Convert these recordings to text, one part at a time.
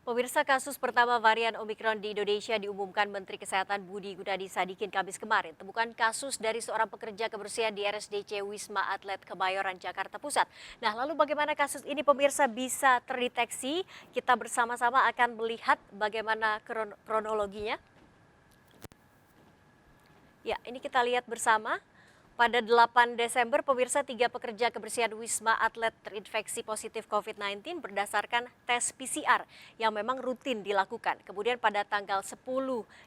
Pemirsa, kasus pertama varian Omikron di Indonesia diumumkan Menteri Kesehatan Budi Gunadi Sadikin Kamis kemarin. Temukan kasus dari seorang pekerja kebersihan di RSDC Wisma Atlet Kemayoran, Jakarta Pusat. Nah, lalu bagaimana kasus ini pemirsa bisa terdeteksi? Kita bersama-sama akan melihat bagaimana kronologinya. Ya, ini kita lihat bersama. Pada 8 Desember, pemirsa, 3 pekerja kebersihan Wisma Atlet terinfeksi positif COVID-19 berdasarkan tes PCR yang memang rutin dilakukan. Kemudian pada tanggal 10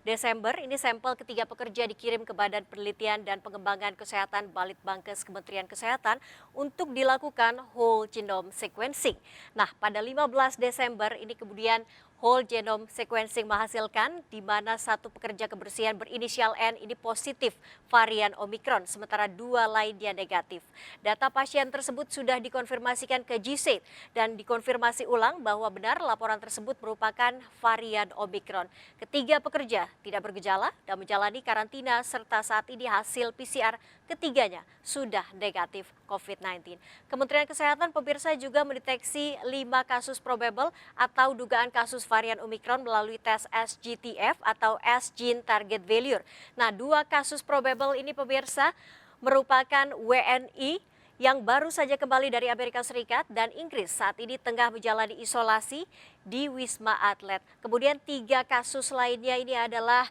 Desember, ini sampel ketiga pekerja dikirim ke Badan Penelitian dan Pengembangan Kesehatan Balitbangkes Kementerian Kesehatan untuk dilakukan whole genome sequencing. Nah, pada 15 Desember ini kemudian whole genome sequencing menghasilkan di mana satu pekerja kebersihan berinisial N ini positif varian Omikron, sementara 2 lainnya negatif. Data pasien tersebut sudah dikonfirmasikan ke GSAID dan dikonfirmasi ulang bahwa benar laporan tersebut merupakan varian Omikron. Ketiga pekerja tidak bergejala dan menjalani karantina serta saat ini hasil PCR ketiganya sudah negatif COVID-19. Kementerian Kesehatan pemirsa juga mendeteksi 5 kasus probable atau dugaan kasus varian Omikron melalui tes SGTF atau S-Gene Target Value. Nah, 2 kasus probable ini pemirsa merupakan WNI yang baru saja kembali dari Amerika Serikat dan Inggris, saat ini tengah menjalani isolasi di Wisma Atlet. Kemudian 3 kasus lainnya ini adalah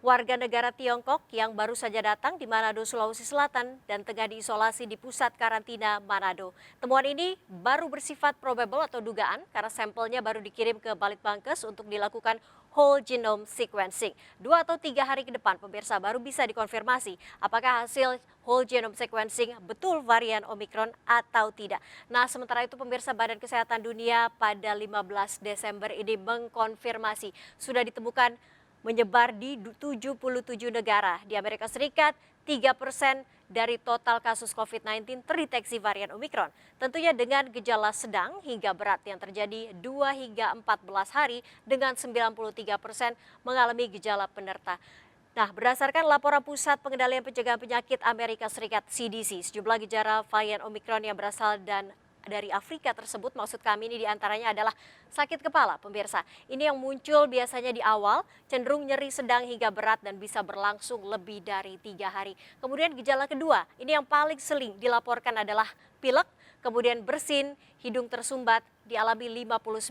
warga negara Tiongkok yang baru saja datang di Manado, Sulawesi Selatan dan tengah diisolasi di pusat karantina Manado. Temuan ini baru bersifat probable atau dugaan karena sampelnya baru dikirim ke Balitbangkes untuk dilakukan whole genome sequencing. 2 atau 3 hari ke depan pemirsa baru bisa dikonfirmasi apakah hasil whole genome sequencing betul varian Omikron atau tidak. Nah, sementara itu pemirsa, Badan Kesehatan Dunia pada 15 Desember ini mengkonfirmasi sudah ditemukan menyebar di 77 negara. Di Amerika Serikat, 3% dari total kasus COVID-19 terdeteksi varian Omikron. Tentunya dengan gejala sedang hingga berat yang terjadi 2 hingga 14 hari dengan 93% mengalami gejala penyerta. Nah, berdasarkan laporan Pusat Pengendalian Pencegahan Penyakit Amerika Serikat (CDC), sejumlah gejala varian Omikron yang berasal dari Afrika tersebut, maksud kami ini diantaranya adalah sakit kepala pemirsa. Ini yang muncul biasanya di awal, cenderung nyeri sedang hingga berat dan bisa berlangsung lebih dari 3 hari. Kemudian gejala kedua, ini yang paling sering dilaporkan adalah pilek, kemudian bersin, hidung tersumbat, dialami 59%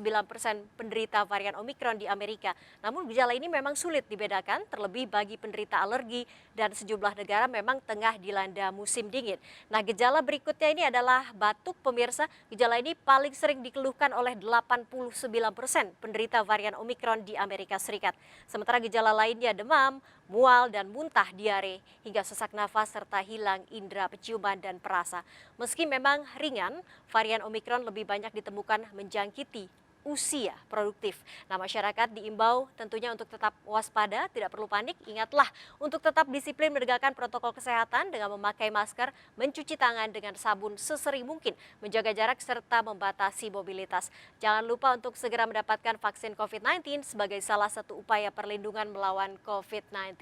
penderita varian Omikron di Amerika. Namun gejala ini memang sulit dibedakan, terlebih bagi penderita alergi dan sejumlah negara memang tengah dilanda musim dingin. Nah, gejala berikutnya ini adalah batuk pemirsa. Gejala ini paling sering dikeluhkan oleh 89% penderita varian Omikron di Amerika Serikat. Sementara gejala lainnya demam, mual dan muntah, diare, hingga sesak nafas serta hilang indera penciuman dan perasa. Meski memang ringan, varian Omikron lebih banyak ditemukan menjangkiti usia produktif. Nah, masyarakat diimbau tentunya untuk tetap waspada, tidak perlu panik. Ingatlah untuk tetap disiplin menegakkan protokol kesehatan dengan memakai masker, mencuci tangan dengan sabun sesering mungkin, menjaga jarak serta membatasi mobilitas. Jangan lupa untuk segera mendapatkan vaksin COVID-19 sebagai salah satu upaya perlindungan melawan COVID-19.